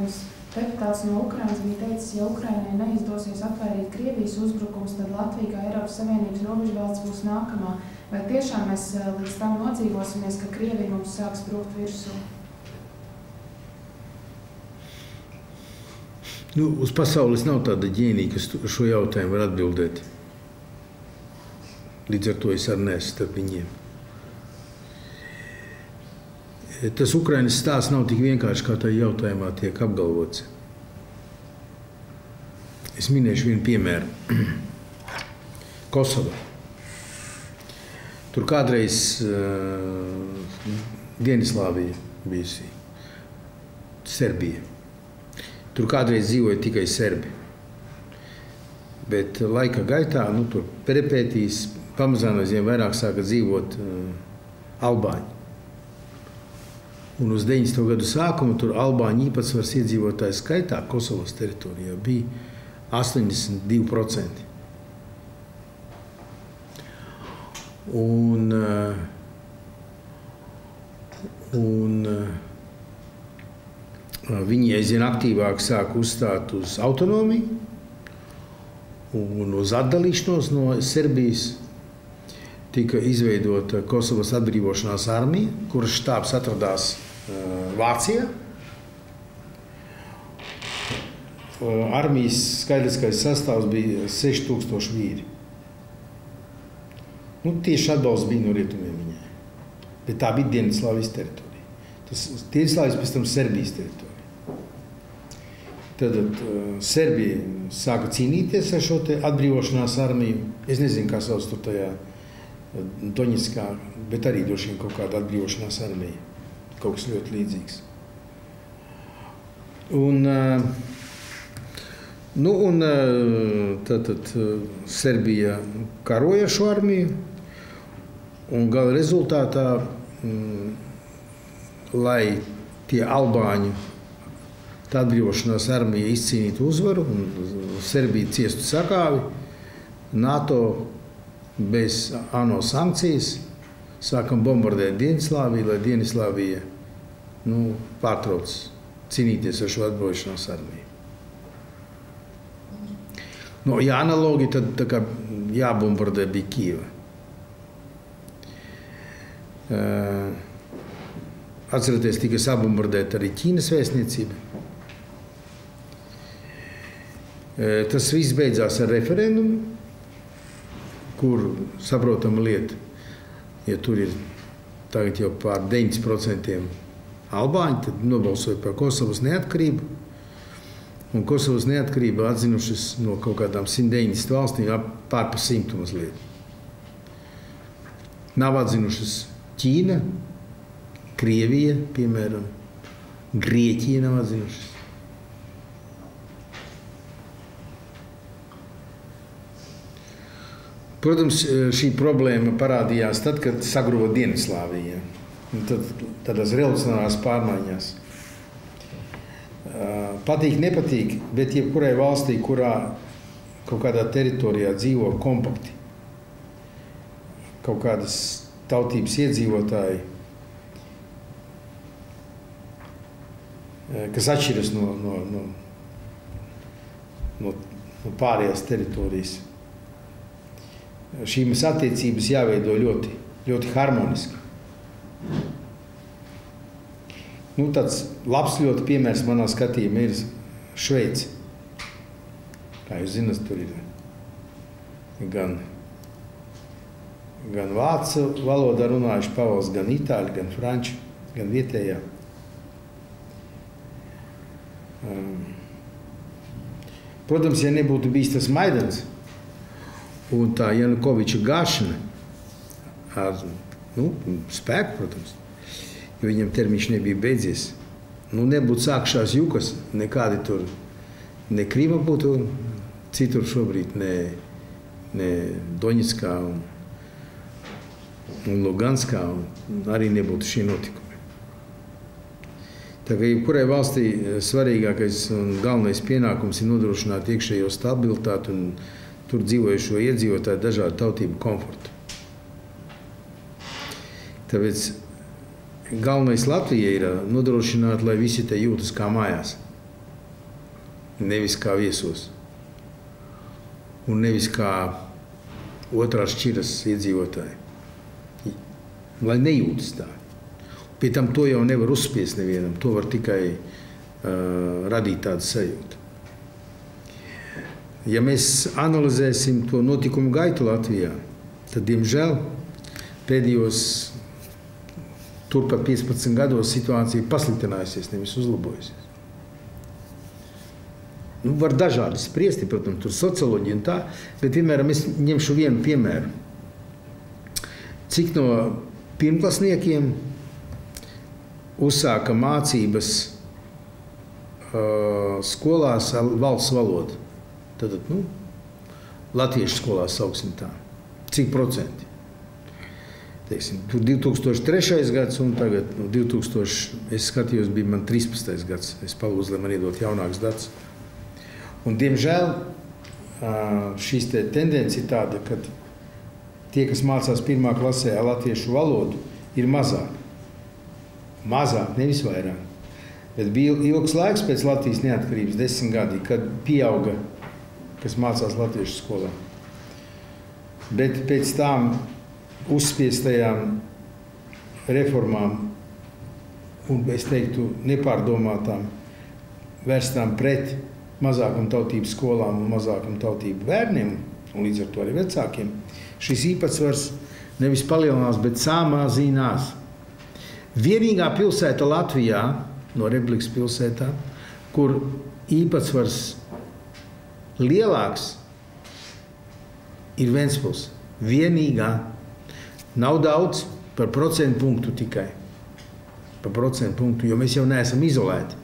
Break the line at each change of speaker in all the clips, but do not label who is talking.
Viens deputāts no Ukrainas bija teicis, ja Ukrainai neizdosies atvairīt Krievijas uzbrukums, tad Latvija kā Eiropas Savienības robežvalsts būs nākamā. Vai tiešām mēs līdz tam nodzīvosimies, ka Krievija mums sāks brukt virsū?
Nu, uz pasaules nav tāda ģēnija, kas šo jautājumu var atbildēt. Līdz ar to es arī neesmu starp viņiem. Tas Ukrainas stāsts nav tik vienkārši, kā tajā jautājumā tiek apgalvots. Es minēšu vienu piemēru. Kosova. Tur kādreiz Dienvidslāvija bijusi Serbija. Tur kādreiz dzīvoja tikai serbi. Bet laika gaitā, tur peripētīs, pamazām aizvien vairāk sāka dzīvot albāņi. Un uz 90. gadu sākumu tur albāņu īpatsvars iedzīvotāju skaitā Kosovas teritorijā bija 82%. Un viņi aizvien aktīvāk sāk uzstāt uz autonomiju un uz atdalīšanos no Serbijas. Tika izveidota Kosovas atbrīvošanās armija, kuras štābs atradās Vācijā. Armijas skaitliskais sastāvs bija 6000 vīri. Tieši atbalsts bija no rietumiem viņai. Bet tā bija Dienvidslāvijas teritorija. Dienvidslāvijas pēc tam Serbijas teritorija. Tad Serbija sāka cīnīties ar šo te atbrīvošanās armiju. Es nezinu, kā sauc tur tajā Doņetskā, bet arī droši vien kaut kāda atbrīvošanās armija. Kaut kas ļoti līdzīgs. Tātad Serbija karoja šo armiju, un gala rezultātā, lai tie albāņu atbrīvošanās armija izcīnītu uzvaru un Serbija ciestu sakāvi, NATO bez ANO sankcijas sākam bombardēt Dienvidslāviju, lai Dienvidslāvija pārtrauc cīnīties ar šo atbrīvošanās armiju. Ja analogi, tad tā kā jābombardē bija Kijeva. Atceraties, tika sabombardēta arī Ķīnas vēstniecība. Tas viss beidzās ar referendumu, kur saprotama lieta, ja tur ir tagad jau pār 90% albāņi, tad nobalsoja par Kosovas neatkarību. Un Kosovas neatkarība atzinušas no kaut kādām 190 valstīm pār pa 100 mazliet. Nav atzinušas Ķīna, Krievija, piemēram, Grieķija nav atzinušas. Protams, šī problēma parādījās tad, kad sagruva Dienvidslāvija. Tādās revolucionārās pārmaiņās. Patīk, nepatīk, bet jebkurai valstī, kurā kaut kādā teritorijā dzīvo kompakti, kaut kādas tautības iedzīvotāji, kas atšķiras no pārējās teritorijas. Šīm attiecības jāveido ļoti, ļoti harmoniski. Tāds labs ļoti piemērs manā skatījumā ir Šveice. Kā jūs zināt, tur ir gan vācu valodā runājuši pavalsts, gan itāļu, gan franču, gan vietējā. Protams, ja nebūtu bijis tas Maidans un tā Janukoviča gāšana ar spēku, protams, jo viņam termiņš nebija beidzies. Nebūtu sākušās jukas, nekādi tur, ne Krīma būtu citur šobrīd, ne Doņetskā un Luganskā, un arī nebūtu šie notikumi. Tā kā jebkurai valstī svarīgākais un galvenais pienākums ir nodrošināt iekšējo stabilitāti un tur dzīvojušo iedzīvotāju dažādu tautību komfortu. Tāpēc galvenais Latvijai ir nodrošināt, lai visi te jūtas kā mājās. nevis kā viesos. Un nevis kā otrās šķiras iedzīvotāji. Lai nejūtas tā. Pie tam to jau nevar uzspiest nevienam. To var tikai radīt tādu sajūtu. Ja mēs analizēsim to notikumu gaitu Latvijā, tad, diemžēl, pēdējos turpat 15 gados situācija pasliktinājusies, nevis uzlabojusies. Var dažādi spriesti, protams, tur socioloģija un tā, bet, piemēram, es ņemšu vienu piemēru. Cik no pirmklasniekiem uzsāka mācības skolās ar valsts valodu? Tātad, latviešu skolās sauksim tā. Cik procenti? Teiksim, tur 2003. Gads un tagad 2000, es skatījos, bija man 13. gads. Es palūdzu, lai man iedot jaunāks datus. Un, diemžēl, šīs tendenci ir tāda, ka tie, kas mācās 1. klasē latviešu valodu, ir mazāk. Mazāk, nevis vairāk. Bet bija ilgs laiks pēc Latvijas neatkarības, 10 gadi, kad pieauga, kas mācās latviešu skolā. Bet pēc tām uzspiestajām reformām un, es teiktu, nepārdomātām vērstām pret mazākumtautības skolām un mazākumtautību bērniem, un līdz ar to arī vecākiem, šis īpatsvars nevis palielinās, bet samazinās. Vienīgā pilsēta Latvijā, no Republikas pilsētā, kur īpatsvars lielāks, ir Ventspils. Vienīgā. Nav daudz, par procentu punktu tikai. Par procentu punktu, jo mēs jau neesam izolēti.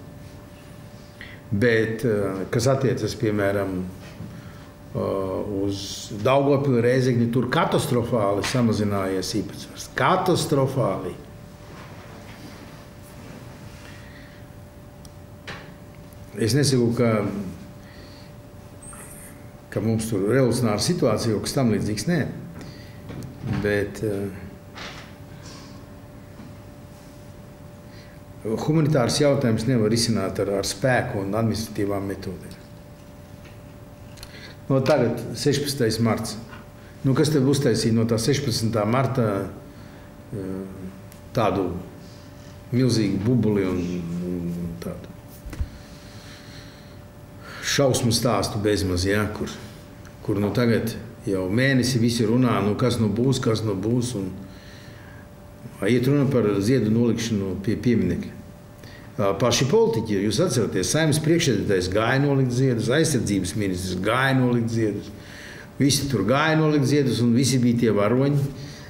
Bet, kas attiecas, piemēram, uz Daugavpili, Rēzekni, tur katastrofāli samazinājies īpatsvars. Katastrofāli. Es nesaku, ka mums tur revolucionāra situācija, kas tam līdzīgs, nē. Bet humanitārs jautājums nevar risināt ar spēku un administratīvām metodēm. No tagad 16. marts. Kas tad uztaisīja no tā 16. marta tādu milzīgu bubuli un tādu šausmu stāstu bezmaz, ja, kur tagad jau mēnesi visi runā, kas būs, un iet runa par ziedu nolikšanu pie pieminekļa. Paši politiķi, jūs atceraties, Saeimas priekšsēdētājs gāja nolikt ziedus, aizsardzības ministrs gāja nolikt ziedus, visi tur gāja nolikt ziedus, un visi bija tie varoņi.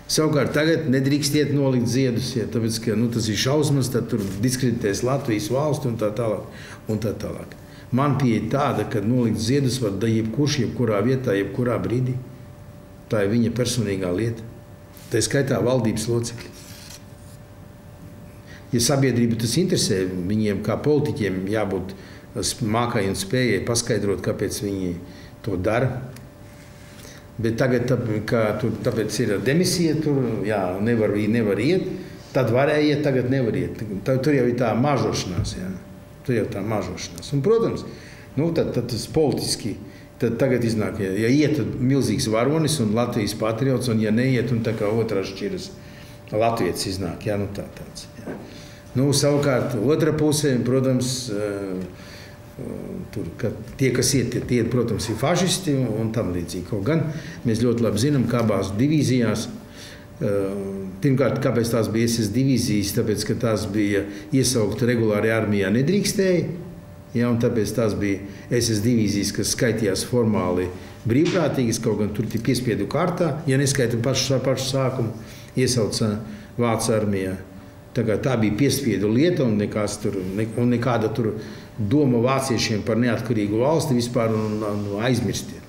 Savukārt tagad nedrīkstiet nolikt ziedus, ja, tāpēc, ka tas ir šausmas, tad tur diskreditēs Latvijas valsti un tā tālāk. Man pieeja tāda, ka nolikt ziedus var jebkurš, jebkurā vietā, jebkurā brīdī. Tā ir viņa personīgā lieta. Tā ir skaitā valdības locekļi. Ja sabiedrība tas interesē, viņiem kā politiķiem jābūt mākai un spējai paskaidrot, kāpēc viņi to dara. Bet tagad, tāpēc ir demisija, tur nevar iet, tad varēja iet, tagad nevar iet. Tur jau ir tā mažošanās, jā. Tur jau tā mažošanās. Un, protams, tad tas politiski, tad tagad iznāk, ja iet milzīgs varonis un Latvijas patriots, un ja neiet, un tā kā otrās šķiras latvietis iznāk, jā, tāds, jā. Savukārt, otra pusē, protams, tie, kas iet, protams, ir fašisti un tam līdzīgi. Kaut gan mēs ļoti labi zinām, ka abās divīzijās, pirmkārt, kāpēc tās bija SS divīzijas, tāpēc, ka tās bija iesaukta regulāri armijā nedrīkstēja, ja, un tāpēc tās bija SS divīzijas, kas skaitījās formāli brīvprātīgas, kaut gan tur tie piespiedu kārtā, ja neskaita pašu sākumu, iesauca Vācu armijā. Tā bija piespiedu lieta un nekāda tur doma vāciešiem par neatkarīgu valsti vispār aizmirstiet.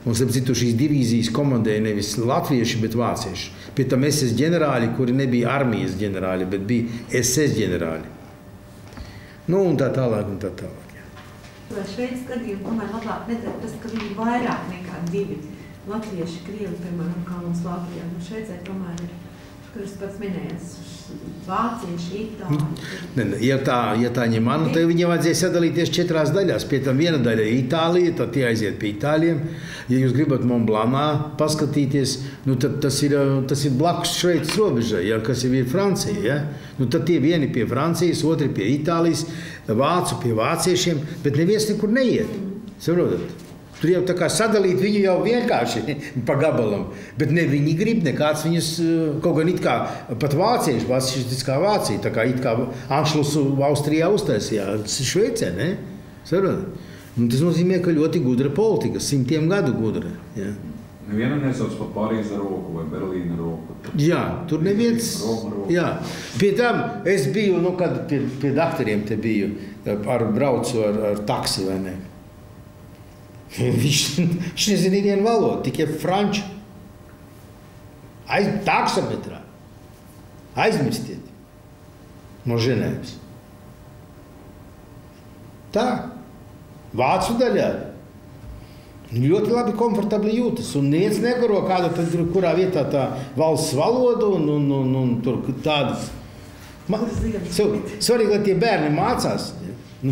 Un, starp citu, šīs divīzijas komandēja nevis latvieši, bet vācieši. Pie tam SS ģenerāļi, kuri nebija armijas ģenerāļi, bet bija SS ģenerāļi. Un tā tālāk. Jā.
Vai Šveices gadījumi tomēr labāk nedara tas, ka viņi vairāk nekā divi latvieši, krievi, piemēram, kā mums Latvijā. Šveicē tomēr ir kurus pats minējas, vācieši, itāļi.
Ja tā ņem, tad viņiem vajadzēja sadalīties 4 daļās. Pie tam viena daļa ir Itālija, tad tie aiziet pie Itāļiem. Ja jūs gribat Montblancā paskatīties, tad tas ir blakus Šveices robežai, kas jau ir Francija. Ja? Tad tie vieni pie Francijas, otri pie Itālijas, vācu pie vāciešiem, bet neviens nekur neiet. Saprotat? Tur jau tā kā sadalīt viņu jau vienkārši pa gabalam, bet ne viņi grib, nekāds viņus, kaut gan it kā pat vācieši kā Vācija, tā kā it kā Anšlusu Austrijā uztaisījā, Šveicē, ne? Saprotat? Tas nozīmē, ka ļoti gudra politika, 100 gadu gudra. Ja?
Neviena nesauc pa Parīza roku vai Berlīna roku.
Jā, tur neviens. Jā. Pie tam es biju, kad pie daktariem te biju, braucu ar taksi, vai ne? Viņš nezina vienu valodu, tikai franču. Taksometrā. Aizmirstiet. No Ženēvas. Tā. Vācu daļā. Ļoti labi komfortabli jūtas. Un neviens nekaro kāda, kurā vietā tā valsts valoda un tur tādas. Svarīgi, lai tie bērni mācās.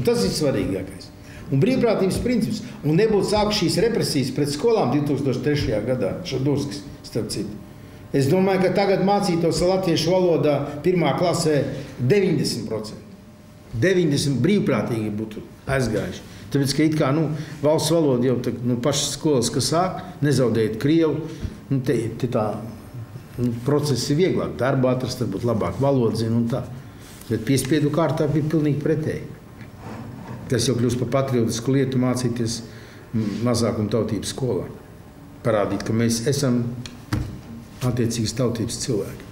Tas ir svarīgākais. Un brīvprātības princips. Un nebūtu sāku šīs represijas pret skolām 2003. gadā. Šadurskis, starp citu. Es domāju, ka tagad mācītos latviešu valodā 1. klasē 90%. 90% brīvprātīgi būtu aizgājuši. Tāpēc, ka it kā valsts valoda jau pašas skolas, kas sāk, nezaudēt krievu, te tā process ir vieglāk. Darba atrast, varbūt labāk valodu zina un tā. Bet piespiedu kārtā bija pilnīgi pretēji. Tas jau kļūst par patriotisku lietu mācīties mazākumtautības skolā. Parādīt, ka mēs esam attiecīgas tautības cilvēki.